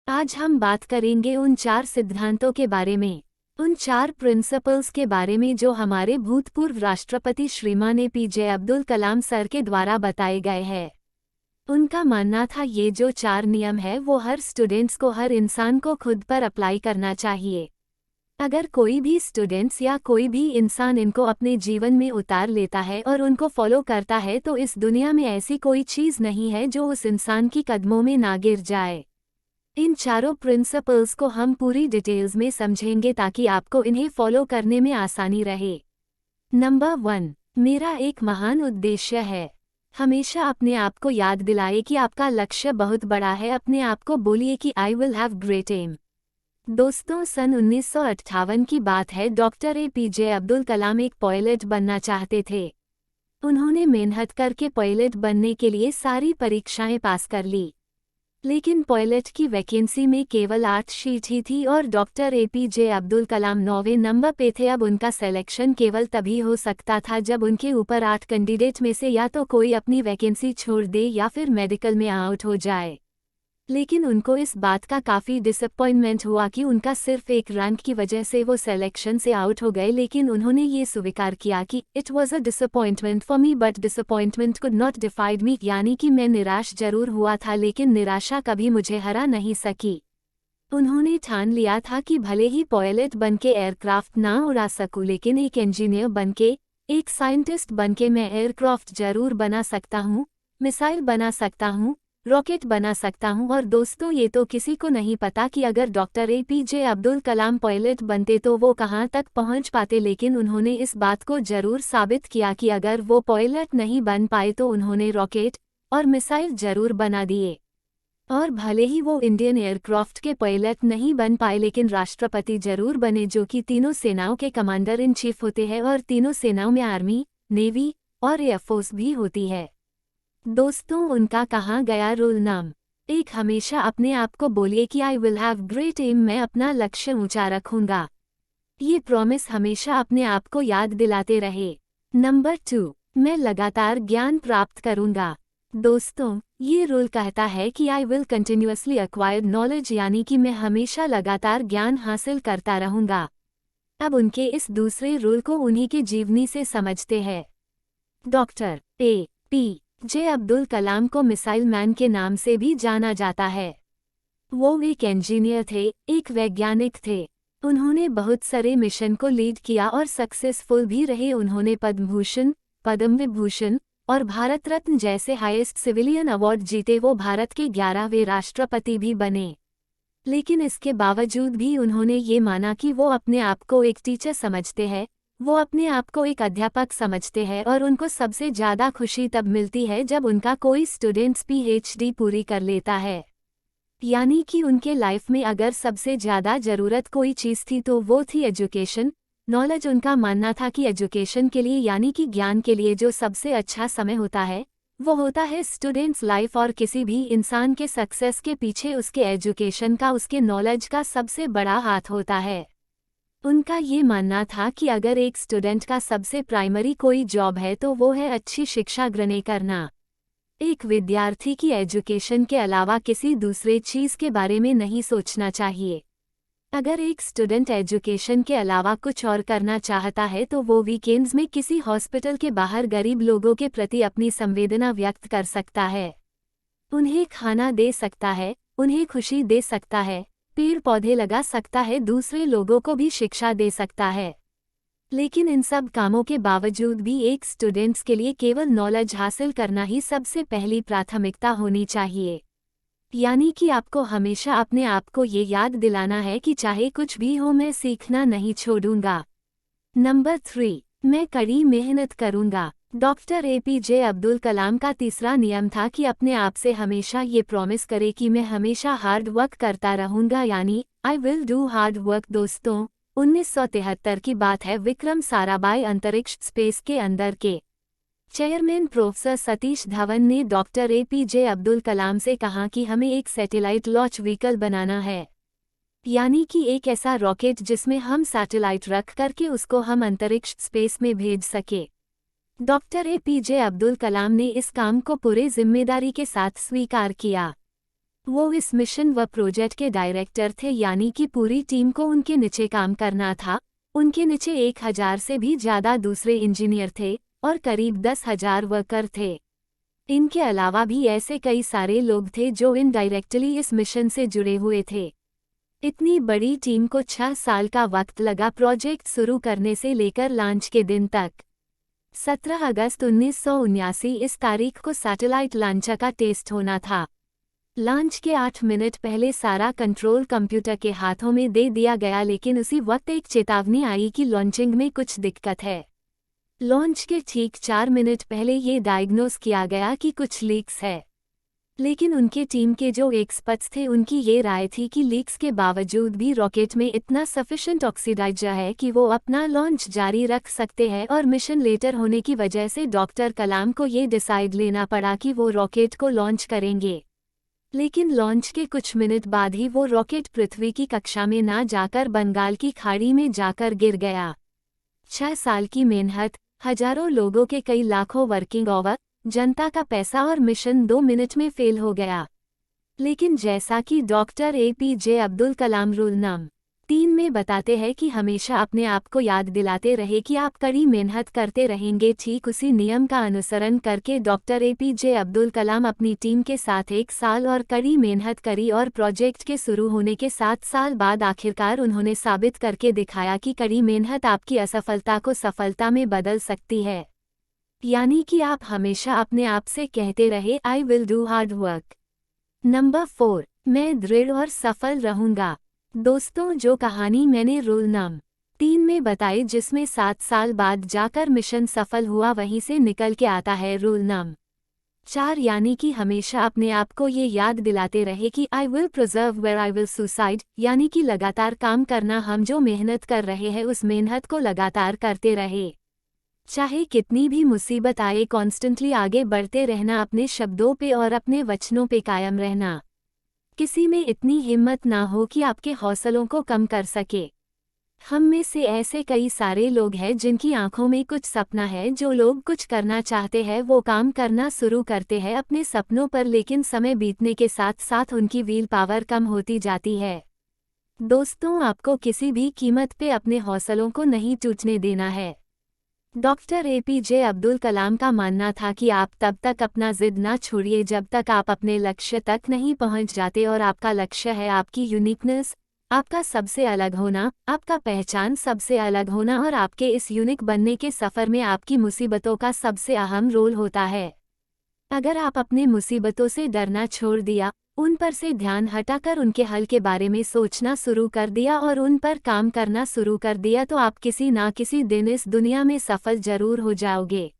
आज हम बात करेंगे उन 4 सिद्धांतों के बारे में, उन 4 प्रिंसिपल्स के बारे में जो हमारे भूतपूर्व राष्ट्रपति श्रीमान एपीजे अब्दुल कलाम सर के द्वारा बताए गए हैं। उनका मानना था ये जो 4 नियम है वो हर स्टूडेंट्स को, हर इंसान को खुद पर अप्लाई करना चाहिए। अगर कोई भी स्टूडेंट्स या कोई भी इंसान इनको अपने जीवन में उतार लेता है और उनको फॉलो करता है तो इस दुनिया में ऐसी कोई चीज़ नहीं है जो उस इंसान की कदमों में ना गिर जाए। इन चारों प्रिंसिपल्स को हम पूरी डिटेल्स में समझेंगे ताकि आपको इन्हें फॉलो करने में आसानी रहे। नंबर 1, मेरा एक महान उद्देश्य है। हमेशा अपने आप को याद दिलाए कि आपका लक्ष्य बहुत बड़ा है। अपने आप को बोलिए कि I will have great aim. दोस्तों, सन 1958 की बात है। डॉक्टर एपीजे अब्दुल कलाम एक पायलट बनना चाहते थे। उन्होंने मेहनत करके पायलट बनने के लिए सारी परीक्षाएं पास कर ली, लेकिन पायलट की वैकेंसी में केवल 8 सीट ही थी और doctor APJ Abdul Kalam 9वें number पे थे। अब उनका सिलेक्शन केवल तभी हो सकता था जब उनके ऊपर 8 कैंडिडेट में से या तो कोई अपनी वैकेंसी छोड़ दे या फिर मेडिकल में आउट हो जाए। लेकिन उनको इस बात का काफ़ी डिसअपॉइंटमेंट हुआ कि उनका सिर्फ एक रैंक की वजह से वो सिलेक्शन से आउट हो गए। लेकिन उन्होंने ये स्वीकार किया कि it was a disappointment for me but disappointment could not defied me, यानी कि मैं निराश जरूर हुआ था लेकिन निराशा कभी मुझे हरा नहीं सकी। उन्होंने ठान लिया था कि भले ही पायलट बनके एयरक्राफ्ट ना उड़ा सकूं लेकिन एक इंजीनियर बनके, एक साइंटिस्ट बनके मैं एयरक्राफ्ट जरूर बना सकता हूँ, मिसाइल बना सकता हूँ, रॉकेट बना सकता हूं। और दोस्तों, ये तो किसी को नहीं पता कि अगर doctor APJ Abdul Kalam pilot बनते तो वो कहां तक पहुंच पाते, लेकिन उन्होंने इस बात को जरूर साबित किया कि अगर वो पायलट नहीं बन पाए तो उन्होंने रॉकेट और मिसाइल जरूर बना दिए। और भले ही वो इंडियन एयरक्राफ्ट के पायलट नहीं बन पाए लेकिन राष्ट्रपति जरूर बने, जो कि तीनों सेनाओं के कमांडर इन चीफ होते हैं और तीनों सेनाओं में आर्मी, नेवी और एयरफोर्स भी होती है। दोस्तों, उनका कहा गया रूल नाम 1, हमेशा अपने आप को बोलिए कि I will have great aim, मैं अपना लक्ष्य ऊंचा रखूंगा। ये प्रॉमिस हमेशा अपने आप को याद दिलाते रहे। नंबर 2, मैं लगातार ज्ञान प्राप्त करूंगा। दोस्तों, ये रूल कहता है कि I will continuously acquire knowledge, यानी कि मैं हमेशा लगातार ज्ञान हासिल करता रहूंगा। अब उनके इस दूसरे रूल को उन्हीं की जीवनी से समझते हैं। डॉक्टर ए.पी.जे अब्दुल कलाम को मिसाइल मैन के नाम से भी जाना जाता है। वो एक इंजीनियर थे, एक वैज्ञानिक थे। उन्होंने बहुत सारे मिशन को लीड किया और सक्सेसफुल भी रहे। उन्होंने पद्म भूषण, पद्म विभूषण और भारत रत्न जैसे हाईएस्ट सिविलियन अवार्ड जीते। वो भारत के 11वें राष्ट्रपति भी बने। लेकिन इसके बावजूद भी उन्होंने ये माना कि वो अपने आप को एक टीचर समझते हैं, वो अपने आप को एक अध्यापक समझते हैं और उनको सबसे ज़्यादा खुशी तब मिलती है जब उनका कोई स्टूडेंट्स पीएचडी पूरी कर लेता है। यानी कि उनके लाइफ में अगर सबसे ज़्यादा ज़रूरत कोई चीज़ थी तो वो थी एजुकेशन, नॉलेज। उनका मानना था कि एजुकेशन के लिए, यानी कि ज्ञान के लिए, जो सबसे अच्छा समय होता है वो होता है स्टूडेंट्स लाइफ। और किसी भी इंसान के सक्सेस के पीछे उसके एजुकेशन का, उसके नॉलेज का सबसे बड़ा हाथ होता है। उनका ये मानना था कि अगर एक स्टूडेंट का सबसे प्राइमरी कोई जॉब है तो वो है अच्छी शिक्षा ग्रहण करना। एक विद्यार्थी की एजुकेशन के अलावा किसी दूसरे चीज़ के बारे में नहीं सोचना चाहिए। अगर एक स्टूडेंट एजुकेशन के अलावा कुछ और करना चाहता है तो वो वीकेंड्स में किसी हॉस्पिटल के बाहर गरीब लोगों के प्रति अपनी संवेदना व्यक्त कर सकता है, उन्हें खाना दे सकता है, उन्हें खुशी दे सकता है, पेड़ पौधे लगा सकता है, दूसरे लोगों को भी शिक्षा दे सकता है। लेकिन इन सब कामों के बावजूद भी एक स्टूडेंट्स के लिए केवल नॉलेज हासिल करना ही सबसे पहली प्राथमिकता होनी चाहिए। यानी कि आपको हमेशा अपने आप को ये याद दिलाना है कि चाहे कुछ भी हो मैं सीखना नहीं छोड़ूंगा। नंबर 3, मैं कड़ी मेहनत करूंगा। डॉक्टर एपीजे अब्दुल कलाम का तीसरा नियम था कि अपने आप से हमेशा ये प्रॉमिस करे कि मैं हमेशा हार्ड वर्क करता रहूंगा, यानी I will do hard work. दोस्तों, 1973 की बात है। विक्रम साराभाई अंतरिक्ष स्पेस के अंदर के चेयरमैन प्रोफेसर सतीश धवन ने डॉक्टर एपीजे अब्दुल कलाम से कहा कि हमें एक सैटेलाइट लॉन्च व्हीकल बनाना है, यानी कि एक ऐसा रॉकेट जिसमें हम सैटेलाइट रख करके उसको हम अंतरिक्ष स्पेस में भेज सके। डॉक्टर एपीजे अब्दुल कलाम ने इस काम को पूरे जिम्मेदारी के साथ स्वीकार किया। वो इस मिशन व प्रोजेक्ट के डायरेक्टर थे, यानी कि पूरी टीम को उनके नीचे काम करना था। उनके नीचे 1000 से भी ज़्यादा दूसरे इंजीनियर थे और करीब 10,000 वर्कर थे। इनके अलावा भी ऐसे कई सारे लोग थे जो इनडायरेक्टली इस मिशन से जुड़े हुए थे। इतनी बड़ी टीम को 6 साल का वक्त लगा प्रोजेक्ट शुरू करने से लेकर लॉन्च के दिन तक। 17 अगस्त 1979 इस तारीख को सैटेलाइट लॉन्चर का टेस्ट होना था। लॉन्च के 8 मिनट पहले सारा कंट्रोल कंप्यूटर के हाथों में दे दिया गया, लेकिन उसी वक्त एक चेतावनी आई कि लॉन्चिंग में कुछ दिक्कत है। लॉन्च के ठीक 4 मिनट पहले ये डायग्नोस किया गया कि कुछ लीक्स है, लेकिन उनके टीम के जो एक्सपर्ट्स थे उनकी ये राय थी कि लीक्स के बावजूद भी रॉकेट में इतना सफिशिएंट ऑक्सीडाइजर है कि वो अपना लॉन्च जारी रख सकते हैं, और मिशन लेटर होने की वजह से डॉक्टर कलाम को ये डिसाइड लेना पड़ा कि वो रॉकेट को लॉन्च करेंगे। लेकिन लॉन्च के कुछ मिनट बाद ही वो रॉकेट पृथ्वी की कक्षा में ना जाकर बंगाल की खाड़ी में जाकर गिर गया। 6 साल की मेहनत, हजारों लोगों के कई लाखों वर्किंग आवर, जनता का पैसा और मिशन 2 मिनट में फेल हो गया। लेकिन जैसा कि doctor APJ Abdul Kalam rule number 3 में बताते हैं कि हमेशा अपने आप को याद दिलाते रहे कि आप कड़ी मेहनत करते रहेंगे, ठीक उसी नियम का अनुसरण करके डॉक्टर APJ अब्दुल कलाम अपनी टीम के साथ 1 साल और कड़ी मेहनत करी, और प्रोजेक्ट के शुरू होने के 7 साल बाद आखिरकार उन्होंने साबित करके दिखाया कि कड़ी मेहनत आपकी असफलता को सफलता में बदल सकती है। यानी कि आप हमेशा अपने आप से कहते रहे, I will do hard work. Number 4, मैं दृढ़ और सफल रहूंगा। दोस्तों, जो कहानी मैंने रूल नंबर 3 में बताई, जिसमें 7 साल बाद जाकर मिशन सफल हुआ, वहीं से निकल के आता है रूल नंबर 4, यानी कि हमेशा अपने आप को ये याद दिलाते रहे कि I will preserve where I will suicide, यानी कि लगातार काम करना। हम जो मेहनत कर रहे हैं उस मेहनत को लगातार करते रहे, चाहे कितनी भी मुसीबत आए, कॉन्स्टेंटली आगे बढ़ते रहना, अपने शब्दों पे और अपने वचनों पे कायम रहना। किसी में इतनी हिम्मत ना हो कि आपके हौसलों को कम कर सके। हम में से ऐसे कई सारे लोग हैं जिनकी आंखों में कुछ सपना है, जो लोग कुछ करना चाहते हैं वो काम करना शुरू करते हैं अपने सपनों पर, लेकिन समय बीतने के साथ साथ उनकी व्हील पावर कम होती जाती है। दोस्तों, आपको किसी भी कीमत पे अपने हौसलों को नहीं टूटने देना है। डॉक्टर APJ अब्दुल कलाम का मानना था कि आप तब तक अपना जिद ना छोड़िए जब तक आप अपने लक्ष्य तक नहीं पहुंच जाते, और आपका लक्ष्य है आपकी यूनिकनेस, आपका सबसे अलग होना, आपका पहचान सबसे अलग होना, और आपके इस यूनिक बनने के सफ़र में आपकी मुसीबतों का सबसे अहम रोल होता है। अगर आप अपने मुसीबतों से डरना छोड़ दिया, उन पर से ध्यान हटाकर उनके हल के बारे में सोचना शुरू कर दिया और उन पर काम करना शुरू कर दिया, तो आप किसी ना किसी दिन इस दुनिया में सफल जरूर हो जाओगे।